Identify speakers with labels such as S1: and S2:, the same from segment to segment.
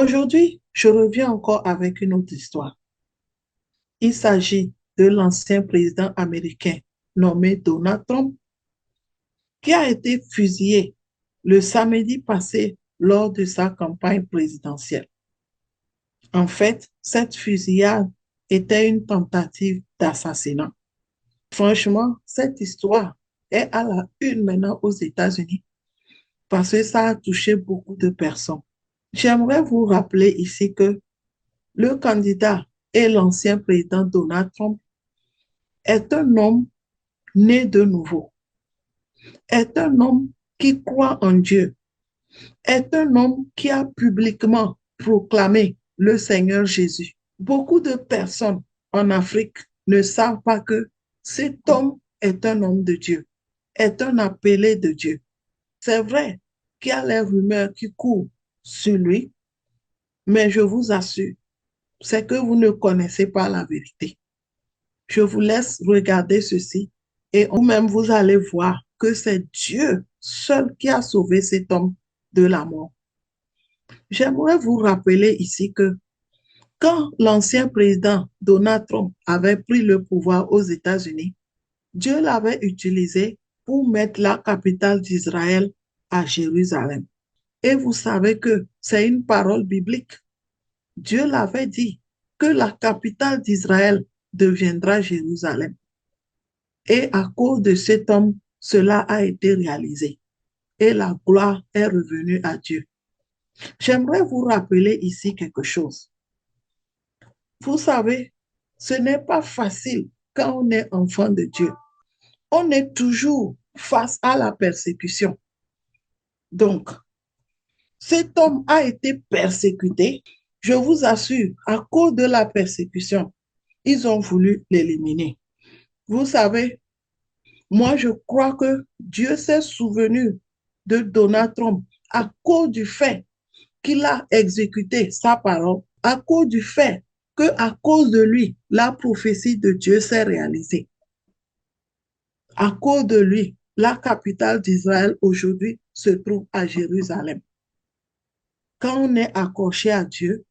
S1: Aujourd'hui, je reviens encore avec une autre histoire. Il s'agit de l'ancien président américain nommé Donald Trump qui a été fusillé le samedi passé lors de sa campagne présidentielle. En fait, cette fusillade était une tentative d'assassinat. Franchement, cette histoire est à la une maintenant aux États-Unis parce que ça a touché beaucoup de personnes. J'aimerais vous rappeler ici que le candidat et l'ancien président Donald Trump est un homme né de nouveau, est un homme qui croit en Dieu, est un homme qui a publiquement proclamé le Seigneur Jésus. Beaucoup de personnes en Afrique ne savent pas que cet homme est un homme de Dieu, est un appelé de Dieu. C'est vrai qu'il y a les rumeurs qui courent sur lui, mais je vous assure, c'est que vous ne connaissez pas la vérité. Je vous laisse regarder ceci et vous-même vous allez voir que c'est Dieu seul qui a sauvé cet homme de la mort. J'aimerais vous rappeler ici que quand l'ancien président Donald Trump avait pris le pouvoir aux États-Unis, Dieu l'avait utilisé pour mettre la capitale d'Israël à Jérusalem. Et vous savez que c'est une parole biblique. Dieu l'avait dit que la capitale d'Israël deviendra Jérusalem. Et à cause de cet homme, cela a été réalisé. Et la gloire est revenue à Dieu. J'aimerais vous rappeler ici quelque chose. Vous savez, ce n'est pas facile quand on est enfant de Dieu. On est toujours face à la persécution. Donc, cet homme a été persécuté. Je vous assure, à cause de la persécution, ils ont voulu l'éliminer. Vous savez, moi, je crois que Dieu s'est souvenu de Donald Trump à cause du fait qu'il a exécuté sa parole, à cause du fait que à cause de lui, la prophétie de Dieu s'est réalisée. À cause de lui, la capitale d'Israël aujourd'hui se trouve à Jérusalem. Quand on est accroché à Dieu,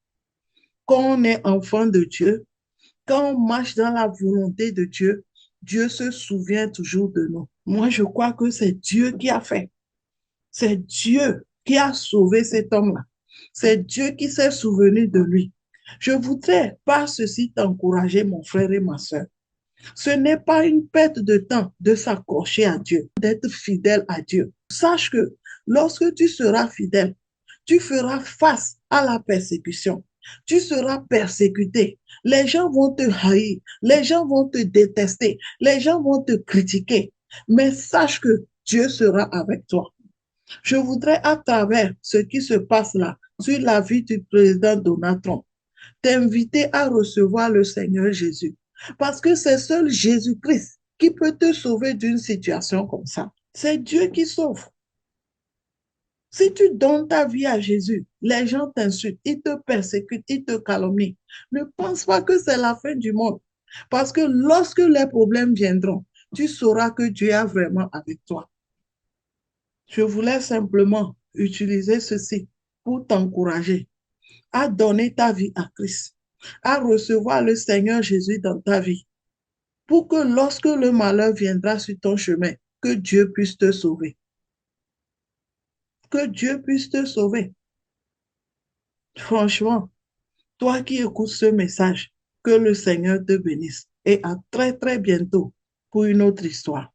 S1: quand on est enfant de Dieu, quand on marche dans la volonté de Dieu, Dieu se souvient toujours de nous. Moi, je crois que c'est Dieu qui a fait. C'est Dieu qui a sauvé cet homme-là. C'est Dieu qui s'est souvenu de lui. Je voudrais par ceci t'encourager, mon frère et ma soeur. Ce n'est pas une perte de temps de s'accrocher à Dieu, d'être fidèle à Dieu. Sache que lorsque tu seras fidèle, tu feras face à la persécution. Tu seras persécuté. Les gens vont te haïr, les gens vont te détester, les gens vont te critiquer. Mais sache que Dieu sera avec toi. Je voudrais, à travers ce qui se passe là, sur la vie du président Donald Trump, t'inviter à recevoir le Seigneur Jésus. Parce que c'est seul Jésus-Christ qui peut te sauver d'une situation comme ça. C'est Dieu qui sauve. Si tu donnes ta vie à Jésus, les gens t'insultent, ils te persécutent, ils te calomnient. Ne pense pas que c'est la fin du monde. Parce que lorsque les problèmes viendront, tu sauras que Dieu est vraiment avec toi. Je voulais simplement utiliser ceci pour t'encourager à donner ta vie à Christ, à recevoir le Seigneur Jésus dans ta vie, pour que lorsque le malheur viendra sur ton chemin, que Dieu puisse te sauver. Que Dieu puisse te sauver. Franchement, toi qui écoutes ce message, que le Seigneur te bénisse et à très très bientôt pour une autre histoire.